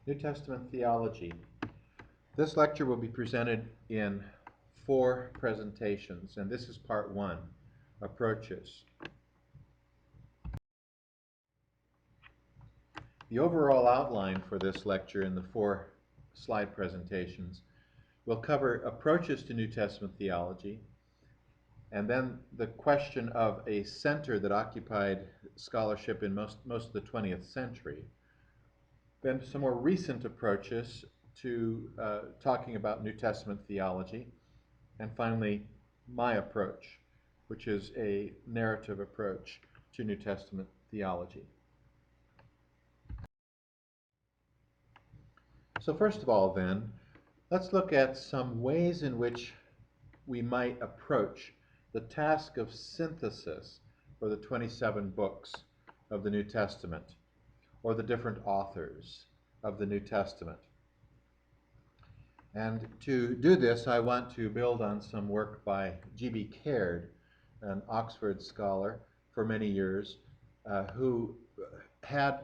New Testament Theology. This lecture will be presented in 4 presentations, and this is part 1, Approaches. The overall outline for this lecture in the 4 slide presentations will cover approaches to New Testament theology, and then the question of a center that occupied scholarship in most of the 20th century. Then some more recent approaches to talking about New Testament theology, and finally my approach, which is a narrative approach to New Testament theology. So first of all then, let's look at some ways in which we might approach the task of synthesis for the 27 books of the New Testament, or the different authors of the New Testament. And to do this, I want to build on some work by G.B. Caird, an Oxford scholar for many years, who had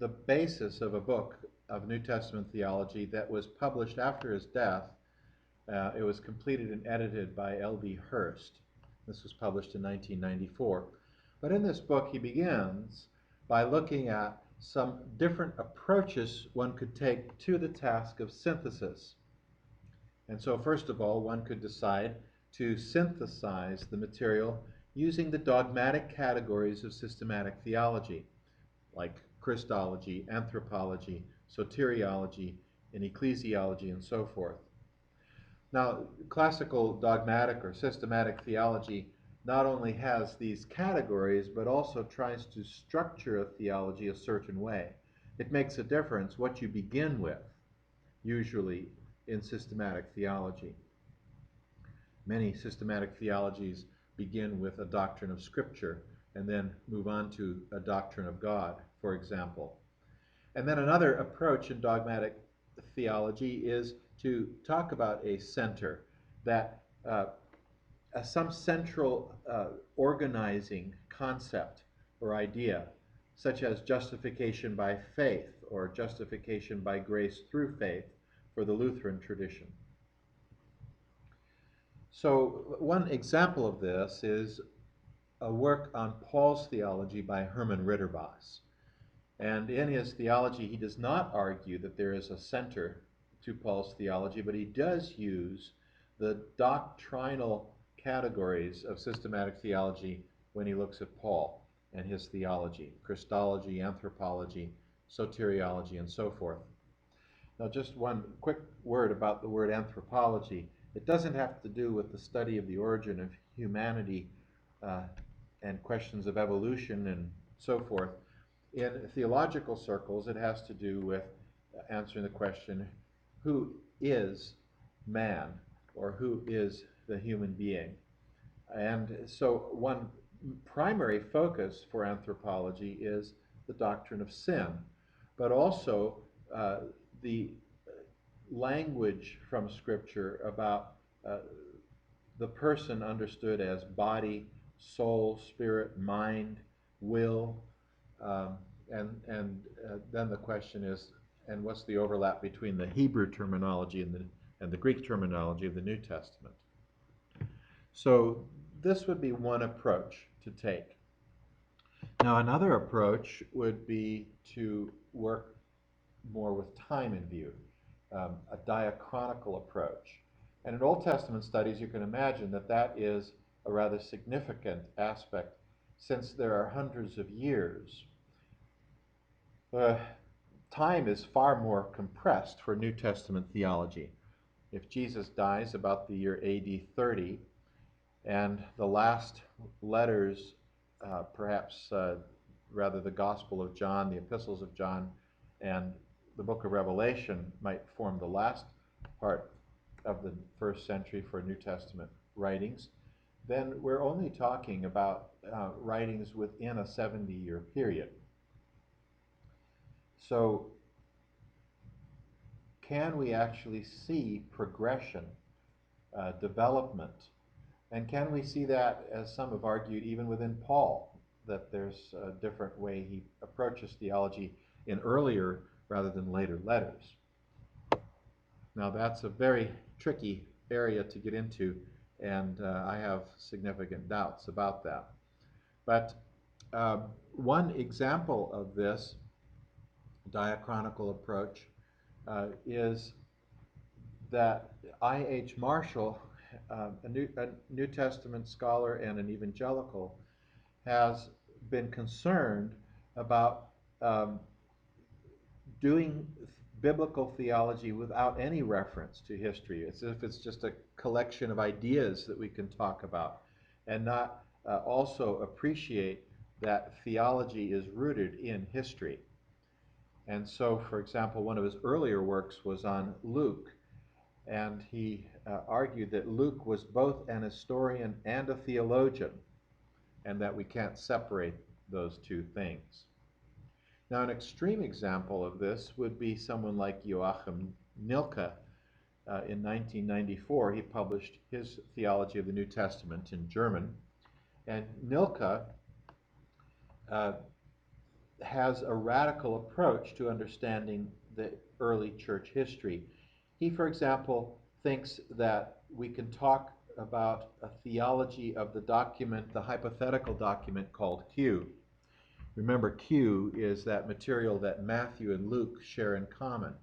the basis of a book of New Testament theology that was published after his death. It was completed and edited by L.B. Hurst. This was published in 1994. But in this book, he begins by looking at some different approaches one could take to the task of synthesis. And so first of all, one could decide to synthesize the material using the dogmatic categories of systematic theology, like Christology, anthropology, soteriology, and ecclesiology, and so forth. Now, classical dogmatic or systematic theology not only has these categories, but also tries to structure a theology a certain way. It makes a difference what you begin with, usually in systematic theology. Many systematic theologies begin with a doctrine of Scripture and then move on to a doctrine of God, for example. And then another approach in dogmatic theology is to talk about a center, that some central organizing concept or idea, such as justification by faith or justification by grace through faith for the Lutheran tradition. So one example of this is a work on Paul's theology by Herman Ridderbos. And in his theology, he does not argue that there is a center to Paul's theology, but he does use the doctrinal categories of systematic theology when he looks at Paul and his theology: Christology, anthropology, soteriology, and so forth. Now, just one quick word about the word anthropology. It doesn't have to do with the study of the origin of humanity and questions of evolution and so forth. In theological circles, it has to do with answering the question, who is man, or who is the human being? And so one primary focus for anthropology is the doctrine of sin, but also the language from Scripture about the person understood as body, soul, spirit, mind, will, and then the question is, and what's the overlap between the Hebrew terminology and the Greek terminology of the New Testament? So this would be one approach to take. Now, another approach would be to work more with time in view, a diachronical approach. And in Old Testament studies, you can imagine that that is a rather significant aspect, since there are hundreds of years. Time is far more compressed for New Testament theology. If Jesus dies about the year AD 30, and the last letters, perhaps rather the Gospel of John, the Epistles of John, and the book of Revelation might form the last part of the first century for New Testament writings, then we're only talking about writings within a 70-year period. So can we actually see progression, development? And can we see that, as some have argued, even within Paul, that there's a different way he approaches theology in earlier rather than later letters. Now that's a very tricky area to get into, and I have significant doubts about that. But one example of this diachronical approach is that I.H. Marshall, a New Testament scholar and an evangelical, has been concerned about doing biblical theology without any reference to history. It's as if it's just a collection of ideas that we can talk about, and not also appreciate that theology is rooted in history. And so, for example, one of his earlier works was on Luke, and he argued that Luke was both an historian and a theologian, and that we can't separate those two things. Now, an extreme example of this would be someone like Joachim Nilke. In 1994, he published his Theology of the New Testament in German, and Nilke has a radical approach to understanding the early church history. He, for example, thinks that we can talk about a theology of the document, the hypothetical document called Q. Remember, Q is that material that Matthew and Luke share in common,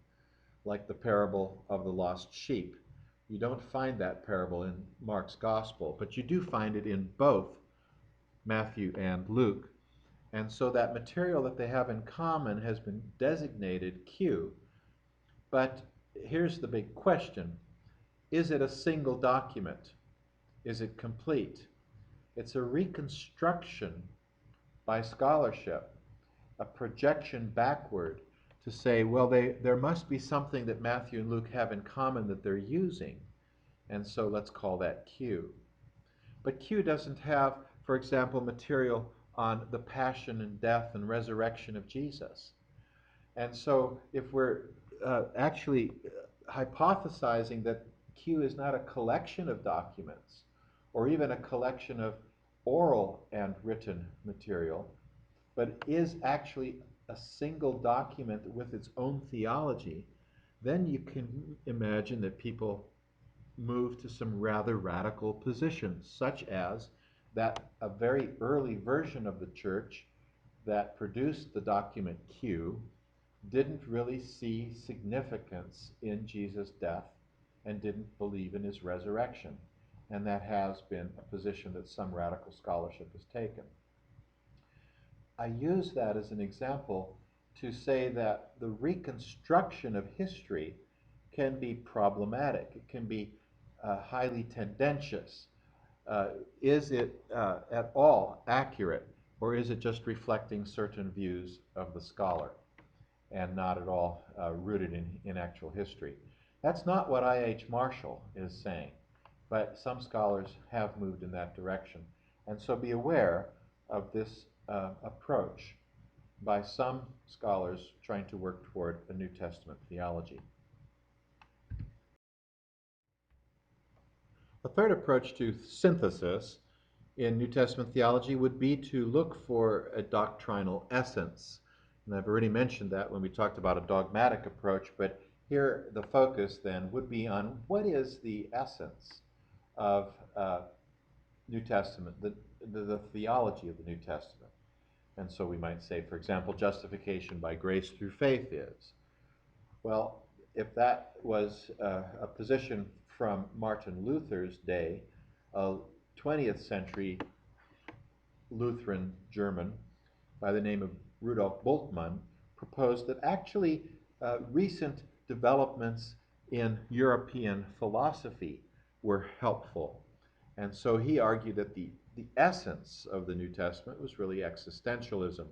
like the parable of the lost sheep. You don't find that parable in Mark's gospel, but you do find it in both Matthew and Luke. And so that material that they have in common has been designated Q. But here's the big question. Is it a single document? Is it complete? It's a reconstruction by scholarship, a projection backward to say, well, there must be something that Matthew and Luke have in common that they're using, and so let's call that Q. But Q doesn't have, for example, material on the passion and death and resurrection of Jesus. And so if we're actually hypothesizing that Q is not a collection of documents, or even a collection of oral and written material, but is actually a single document with its own theology, then you can imagine that people move to some rather radical positions, such as that a very early version of the church that produced the document Q didn't really see significance in Jesus' death and didn't believe in his resurrection. And that has been a position that some radical scholarship has taken. I use that as an example to say that the reconstruction of history can be problematic. It can be highly tendentious. Is it at all accurate, or is it just reflecting certain views of the scholar and not at all rooted in actual history? That's not what I.H. Marshall is saying, but some scholars have moved in that direction. And so be aware of this approach by some scholars trying to work toward a New Testament theology. A third approach to synthesis in New Testament theology would be to look for a doctrinal essence. And I've already mentioned that when we talked about a dogmatic approach, but here the focus then would be on what is the essence of New Testament, the theology of the New Testament. And so we might say, for example, justification by grace through faith is. Well, if that was a position from Martin Luther's day, a 20th century Lutheran German by the name of Rudolf Bultmann proposed that actually recent developments in European philosophy were helpful. And so he argued that the essence of the New Testament was really existentialism.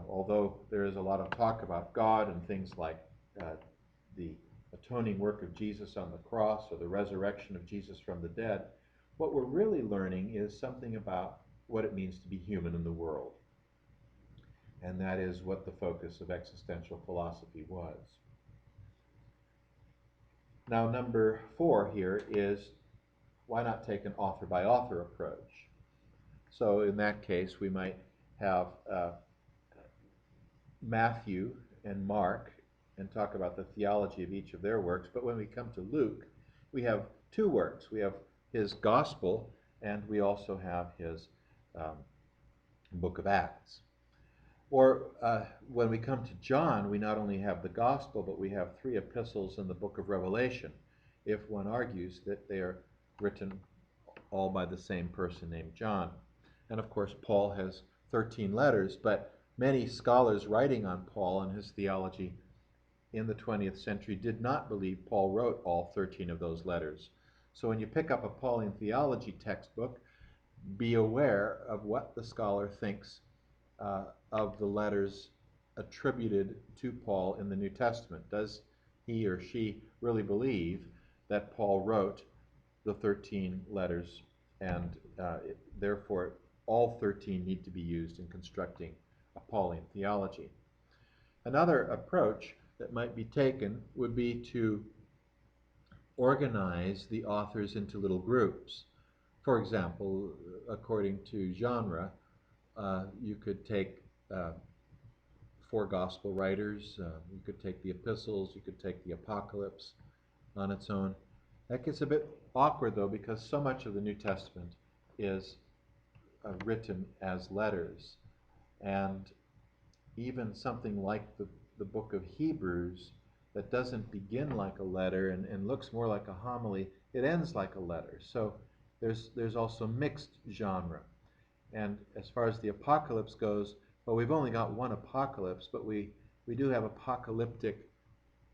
Although there is a lot of talk about God and things like the atoning work of Jesus on the cross or the resurrection of Jesus from the dead, what we're really learning is something about what it means to be human in the world. And that is what the focus of existential philosophy was. Now, number 4 here is, why not take an author-by-author approach? So in that case, we might have Matthew and Mark and talk about the theology of each of their works. But when we come to Luke, we have two works. We have his gospel, and we also have his book of Acts. Or when we come to John, we not only have the gospel, but we have three epistles in the book of Revelation, if one argues that they are written all by the same person named John. And of course, Paul has 13 letters, but many scholars writing on Paul and his theology in the 20th century did not believe Paul wrote all 13 of those letters. So when you pick up a Pauline theology textbook, be aware of what the scholar thinks of the letters attributed to Paul in the New Testament. Does he or she really believe that Paul wrote the 13 letters, and therefore all 13 need to be used in constructing a Pauline theology? Another approach that might be taken would be to organize the authors into little groups. For example, according to genre, you could take four gospel writers, you could take the epistles, you could take the apocalypse on its own. That gets a bit awkward, though, because so much of the New Testament is written as letters. And even something like the book of Hebrews that doesn't begin like a letter and looks more like a homily, it ends like a letter. So there's also mixed genre. And as far as the apocalypse goes, well, we've only got one apocalypse, but we do have apocalyptic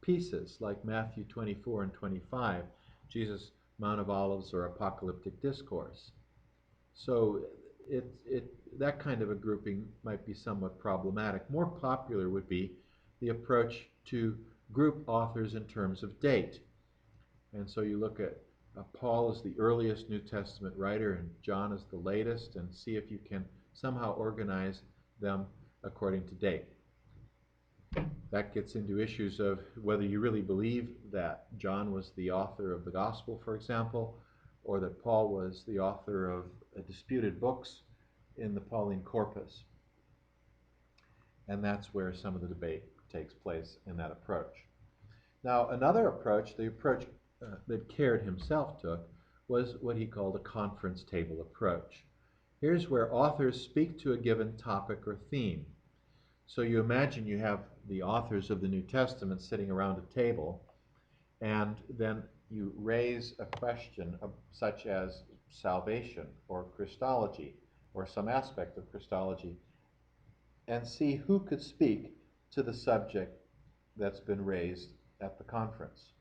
pieces like Matthew 24 and 25, Jesus' Mount of Olives or apocalyptic discourse. So that kind of a grouping might be somewhat problematic. More popular would be the approach to group authors in terms of date. And so you look at Paul as the earliest New Testament writer and John as the latest, and see if you can somehow organize them according to date. That gets into issues of whether you really believe that John was the author of the gospel, for example, or that Paul was the author of disputed books in the Pauline corpus. And that's where some of the debate takes place in that approach. Now, another approach, the approach that Caird himself took, was what he called a conference table approach. Here's where authors speak to a given topic or theme. So you imagine you have the authors of the New Testament sitting around a table, and then you raise a question such as salvation or Christology or some aspect of Christology, and see who could speak to the subject that's been raised at the conference.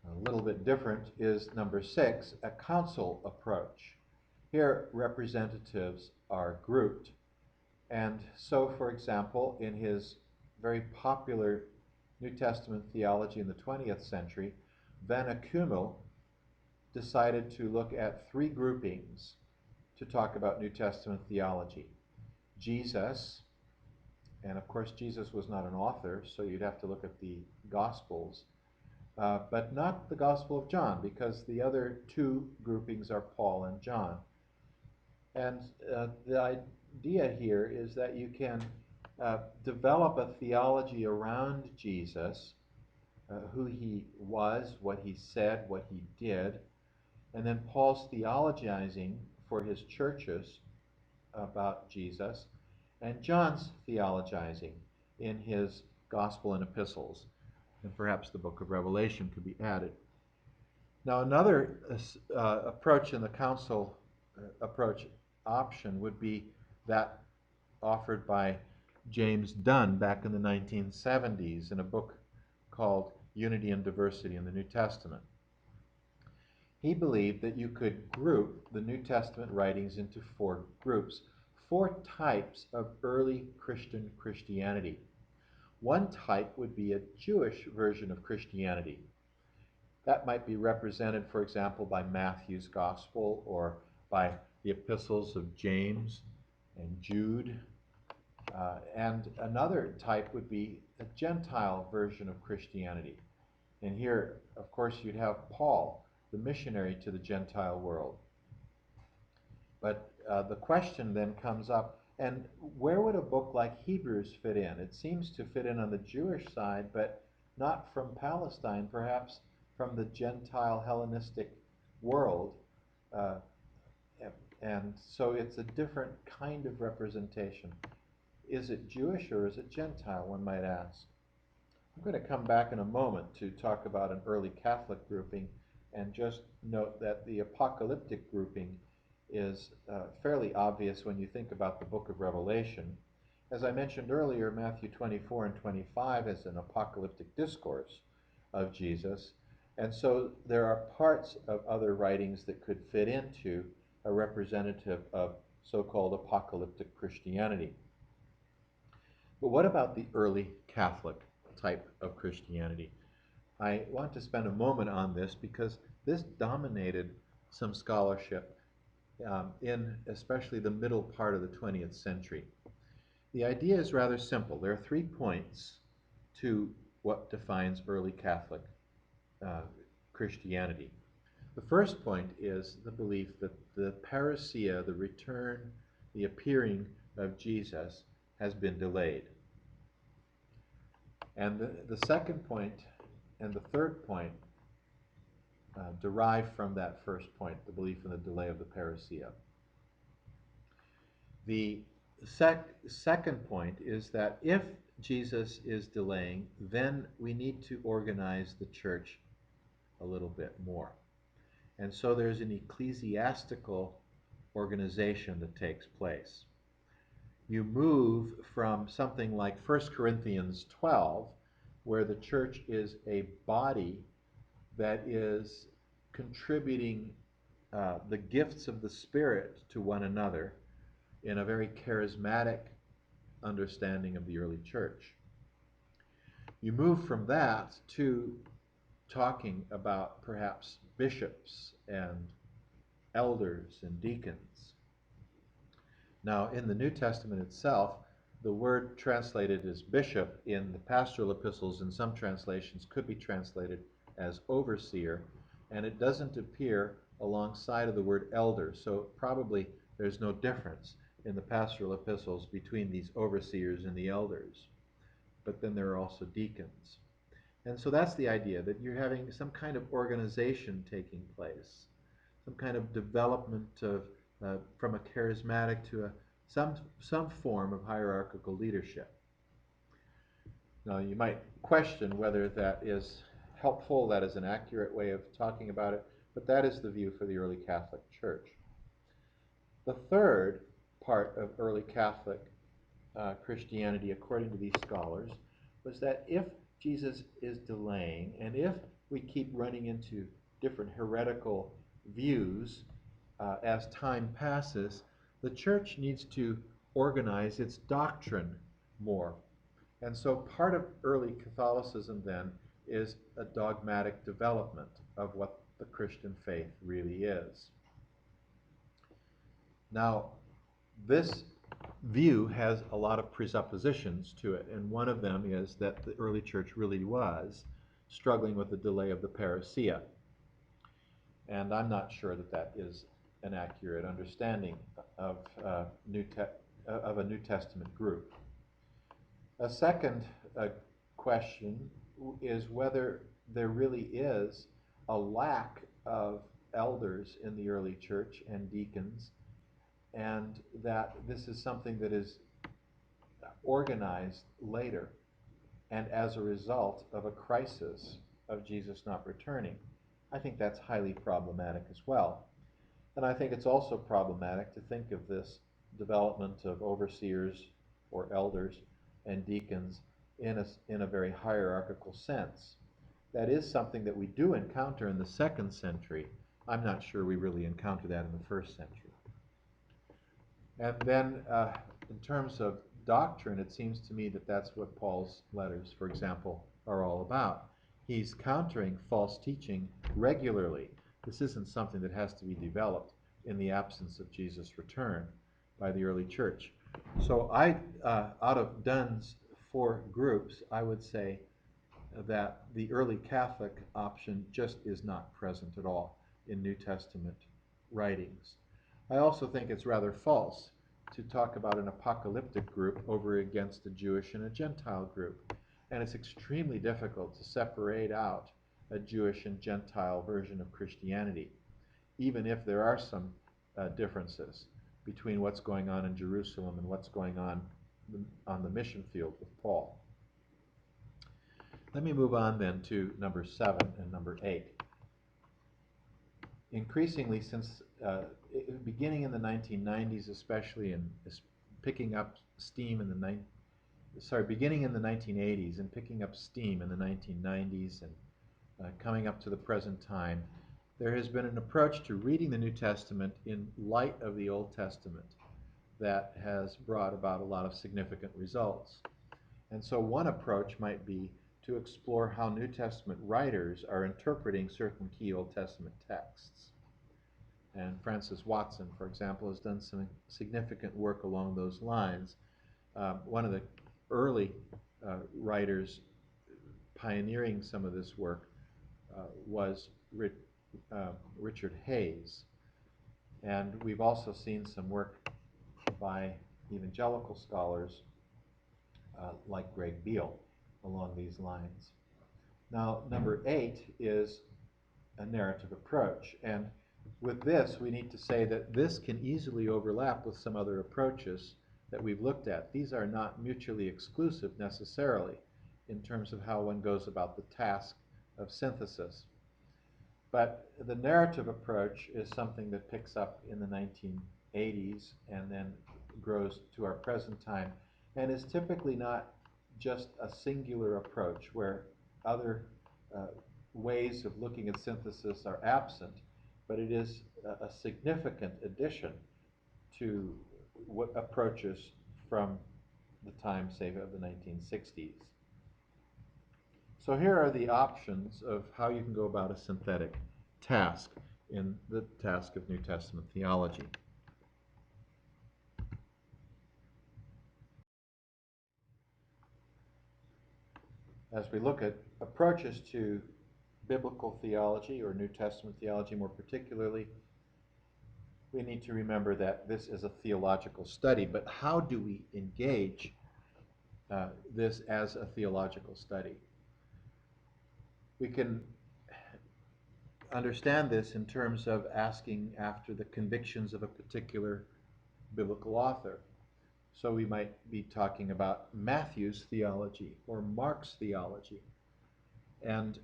A little bit different is number 6, a council approach. Here, representatives are grouped. And so, for example, in his very popular New Testament theology in the 20th century, Van Akumel decided to look at 3 groupings to talk about New Testament theology. Jesus, and of course Jesus was not an author, so you'd have to look at the Gospels, but not the Gospel of John, because the other 2 groupings are Paul and John. And the idea here is that you can develop a theology around Jesus, who he was, what he said, what he did, and then Paul's theologizing for his churches about Jesus, and John's theologizing in his gospel and epistles, and perhaps the book of Revelation could be added. Now, another approach in the council approach option would be that offered by James Dunn back in the 1970s in a book called Unity and Diversity in the New Testament. He believed that you could group the New Testament writings into 4 groups, 4 types of early Christian Christianity. One type would be a Jewish version of Christianity. That might be represented, for example, by Matthew's Gospel or by the epistles of James and Jude. And another type would be a Gentile version of Christianity. And here, of course, you'd have Paul, the missionary to the Gentile world. But the question then comes up, And where would a book like Hebrews fit in? It seems to fit in on the Jewish side, but not from Palestine, perhaps from the Gentile Hellenistic world. Uh, and so it's a different kind of representation. Is it Jewish or is it Gentile, one might ask? I'm going to come back in a moment to talk about an early Catholic grouping and just note that the apocalyptic grouping is fairly obvious when you think about the book of Revelation. As I mentioned earlier, Matthew 24 and 25 is an apocalyptic discourse of Jesus, and so there are parts of other writings that could fit into a representative of so-called apocalyptic Christianity. But what about the early Catholic type of Christianity? I want to spend a moment on this because this dominated some scholarship in especially the middle part of the 20th century. The idea is rather simple. There are 3 points to what defines early Catholic Christianity. The first point is the belief that the parousia, the return, the appearing of Jesus, has been delayed. And the second point and the third point derive from that first point, the belief in the delay of the parousia. The second point is that if Jesus is delaying, then we need to organize the church a little bit more. And so there's an ecclesiastical organization that takes place. You move from something like 1 Corinthians 12, where the church is a body that is contributing the gifts of the Spirit to one another in a very charismatic understanding of the early church. You move from that to talking about perhaps bishops and elders and deacons. Now, in the New Testament itself, the word translated as bishop in the pastoral epistles in some translations could be translated as overseer, and it doesn't appear alongside of the word elder, so probably there's no difference in the pastoral epistles between these overseers and the elders. But then there are also deacons. And so that's the idea, that you're having some kind of organization taking place, some kind of development of from a charismatic to some form of hierarchical leadership. Now, you might question whether that is helpful, that is an accurate way of talking about it, but that is the view for the early Catholic Church. The third part of early Catholic Christianity, according to these scholars, was that if Jesus is delaying, and if we keep running into different heretical views as time passes, the church needs to organize its doctrine more. And so part of early Catholicism then is a dogmatic development of what the Christian faith really is. Now, this view has a lot of presuppositions to it, and one of them is that the early church really was struggling with the delay of the parousia. And I'm not sure that that is an accurate understanding of a New Testament group. A second question is whether there really is a lack of elders in the early church and deacons, and that this is something that is organized later and as a result of a crisis of Jesus not returning. I think that's highly problematic as well. And I think it's also problematic to think of this development of overseers or elders and deacons in a very hierarchical sense. That is something that we do encounter in the 2nd century. I'm not sure we really encounter that in the 1st century. And then in terms of doctrine, it seems to me that that's what Paul's letters, for example, are all about. He's countering false teaching regularly. This isn't something that has to be developed in the absence of Jesus' return by the early church. So out of Dunn's 4 groups, I would say that the early Catholic option just is not present at all in New Testament writings. I also think it's rather false to talk about an apocalyptic group over against a Jewish and a Gentile group. And it's extremely difficult to separate out a Jewish and Gentile version of Christianity, even if there are some differences between what's going on in Jerusalem and what's going on the mission field with Paul. Let me move on then to number 7 and number 8. Increasingly, since beginning in the 1990s, especially, and picking up steam in the beginning in the 1980s and picking up steam in the 1990s and coming up to the present time, there has been an approach to reading the New Testament in light of the Old Testament that has brought about a lot of significant results. And so one approach might be to explore how New Testament writers are interpreting certain key Old Testament texts. And Francis Watson, for example, has done some significant work along those lines. One of the early writers pioneering some of this work was Richard Hayes. And we've also seen some work by evangelical scholars like Greg Beale along these lines. Now, number 8 is a narrative approach. And with this, we need to say that this can easily overlap with some other approaches that we've looked at. These are not mutually exclusive necessarily in terms of how one goes about the task of synthesis. But the narrative approach is something that picks up in the 1980s and then grows to our present time, and is typically not just a singular approach where other ways of looking at synthesis are absent, but it is a significant addition to what approaches from the time, say, of the 1960s. So here are the options of how you can go about a synthetic task in the task of New Testament theology. As we look at approaches to biblical theology, or New Testament theology more particularly, we need to remember that this is a theological study. But how do we engage this as a theological study? We can understand this in terms of asking after the convictions of a particular biblical author. So we might be talking about Matthew's theology or Mark's theology. And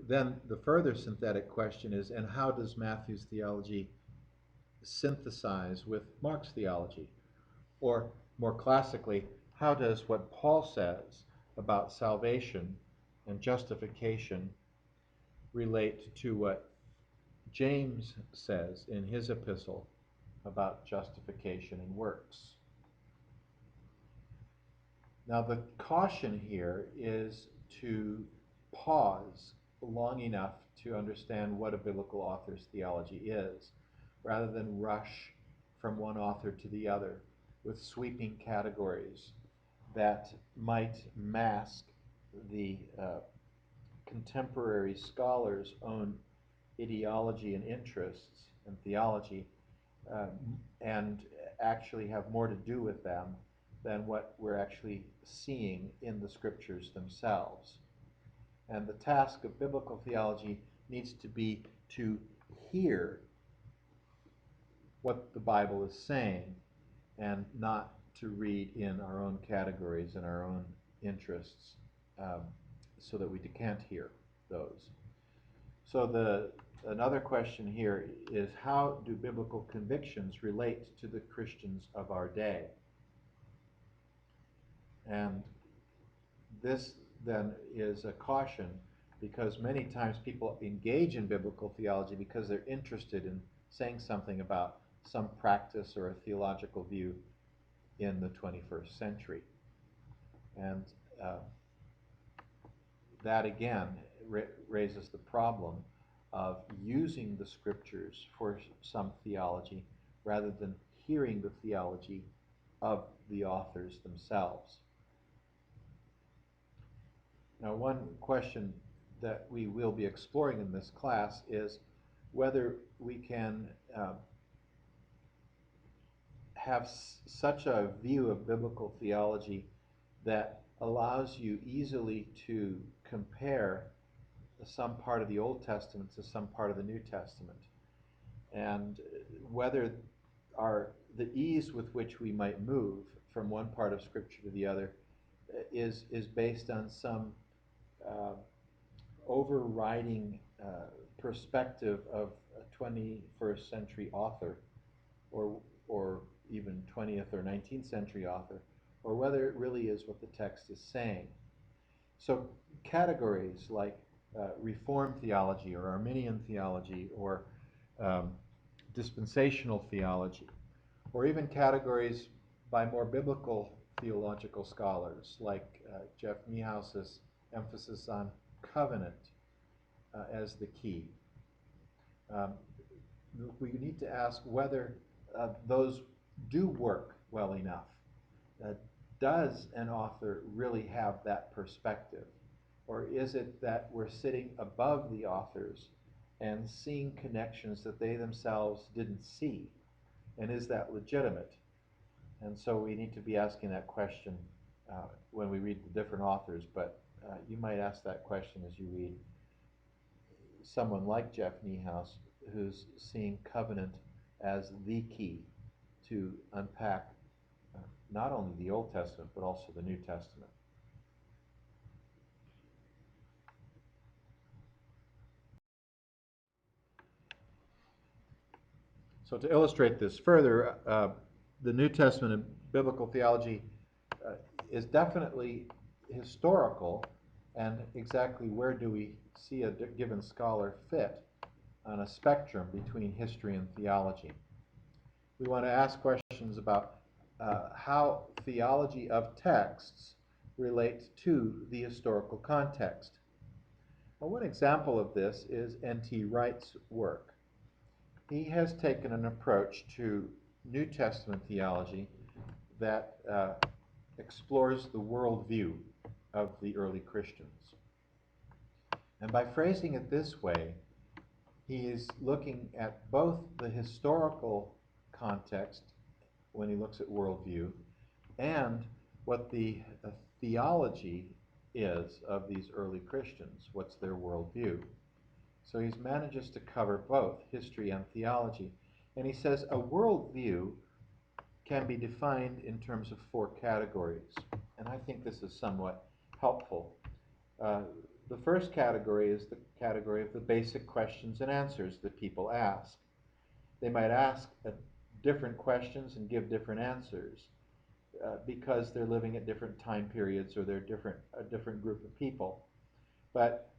then the further synthetic question is, and how does Matthew's theology synthesize with Mark's theology? Or more classically, how does what Paul says about salvation and justification relate to what James says in his epistle about justification and works? Now, the caution here is to pause long enough to understand what a biblical author's theology is, rather than rush from one author to the other with sweeping categories that might mask the contemporary scholars' own ideology and interests and theology, and actually have more to do with them than what we're actually seeing in the scriptures themselves. And the task of biblical theology needs to be to hear what the Bible is saying and not to read in our own categories and our own interests, so that we can't hear those. So another question here is, how do biblical convictions relate to the Christians of our day? And this then is a caution, because many times people engage in biblical theology because they're interested in saying something about some practice or a theological view in the 21st century. And that again raises the problem of using the scriptures for some theology rather than hearing the theology of the authors themselves. Now, one question that we will be exploring in this class is whether we can have such a view of biblical theology that allows you easily to compare some part of the Old Testament to some part of the New Testament. And whether the ease with which we might move from one part of Scripture to the other is based on some overriding perspective of a 21st century author, or even 20th or 19th century author, or whether it really is what the text is saying. So categories like Reformed theology or Arminian theology or dispensational theology, or even categories by more biblical theological scholars like Jeff Niehaus's emphasis on covenant as the key. We need to ask whether those do work well enough. Does an author really have that perspective? Or is it that we're sitting above the authors and seeing connections that they themselves didn't see? And is that legitimate? And so we need to be asking that question when we read the different authors, but you might ask that question as you read someone like Jeff Niehaus, who's seeing covenant as the key to unpack not only the Old Testament, but also the New Testament. So to illustrate this further, the New Testament in biblical theology is definitely historical, and exactly where do we see a given scholar fit on a spectrum between history and theology. We want to ask questions about how theology of texts relates to the historical context. Well, one example of this is N.T. Wright's work. He has taken an approach to New Testament theology that explores the worldview of the early Christians. And by phrasing it this way, he is looking at both the historical context when he looks at worldview and what the theology is of these early Christians. What's their worldview? So he manages to cover both history and theology. And he says a worldview can be defined in terms of 4 categories. And I think this is somewhat helpful. The first category is the category of the basic questions and answers that people ask. They might ask different questions and give different answers because they're living at different time periods or they're a different group of people. But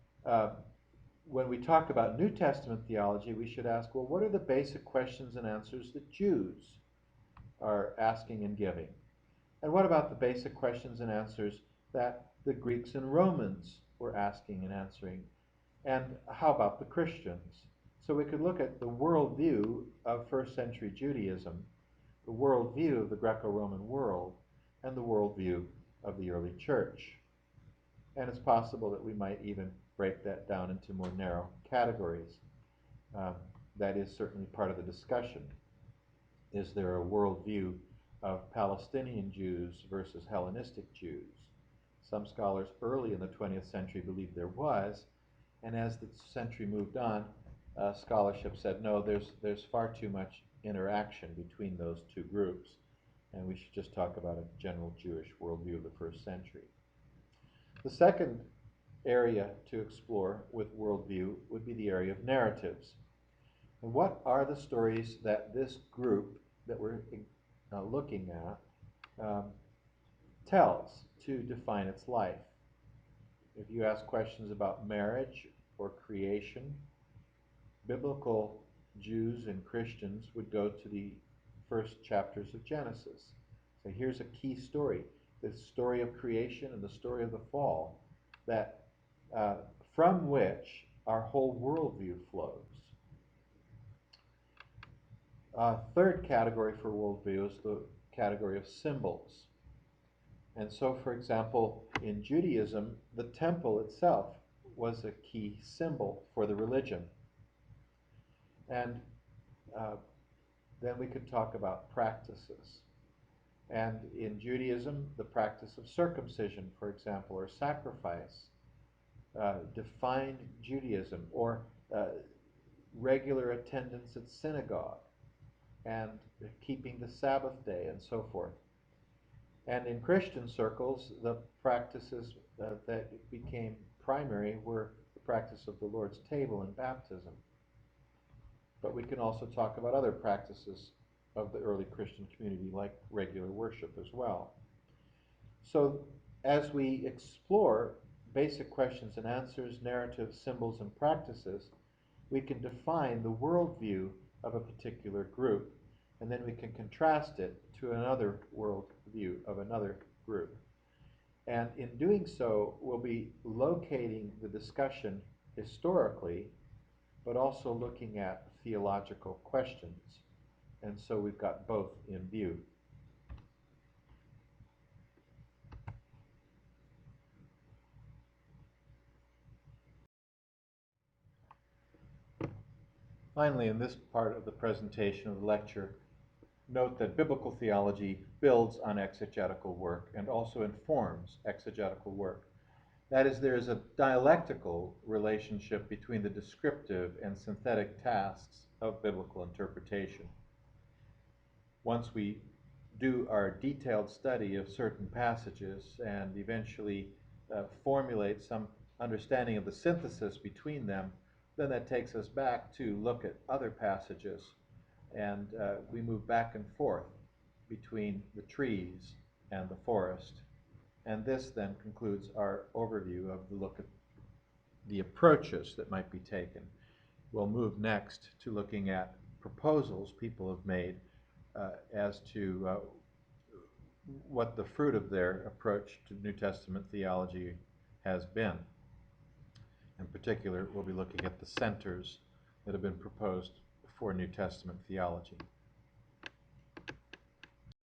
when we talk about New Testament theology, we should ask, well, what are the basic questions and answers that Jews are asking and giving? And what about the basic questions and answers that the Greeks and Romans were asking and answering? And how about the Christians? So we could look at the worldview of first century Judaism, the worldview of the Greco-Roman world, and the worldview of the early church. And it's possible that we might even break that down into more narrow categories. That is certainly part of the discussion. Is there a worldview of Palestinian Jews versus Hellenistic Jews? Some scholars early in the 20th century believed there was, and as the century moved on, scholarship said, no, there's far too much interaction between those two groups, and we should just talk about a general Jewish worldview of the first century. The second area to explore with worldview would be the area of narratives. And what are the stories that this group that we're looking at tells to define its life? If you ask questions about marriage or creation, biblical Jews and Christians would go to the first chapters of Genesis. So here's a key story, the story of creation and the story of the fall, that from which our whole worldview flows. Third category for worldview is the category of symbols. And so, for example, in Judaism, the temple itself was a key symbol for the religion. And Then we could talk about practices. And in Judaism, the practice of circumcision, for example, or sacrifice, defined Judaism, or regular attendance at synagogue, and keeping the Sabbath day, and so forth. And in Christian circles, the practices that became primary were the practice of the Lord's table and baptism. But we can also talk about other practices of the early Christian community, like regular worship as well. So as we explore basic questions and answers, narratives, symbols, and practices, we can define the worldview of a particular group, and then we can contrast it to another worldview of another group. And in doing so, we'll be locating the discussion historically, but also looking at theological questions. And so we've got both in view. Finally, in this part of the presentation of the lecture, note that biblical theology builds on exegetical work and also informs exegetical work. That is, there is a dialectical relationship between the descriptive and synthetic tasks of biblical interpretation. Once we do our detailed study of certain passages and eventually formulate some understanding of the synthesis between them, then that takes us back to look at other passages, and we move back and forth between the trees and the forest. And this then concludes our overview of the look at the approaches that might be taken. We'll move next to looking at proposals people have made as to what the fruit of their approach to New Testament theology has been. In particular, we'll be looking at the centers that have been proposed for New Testament theology.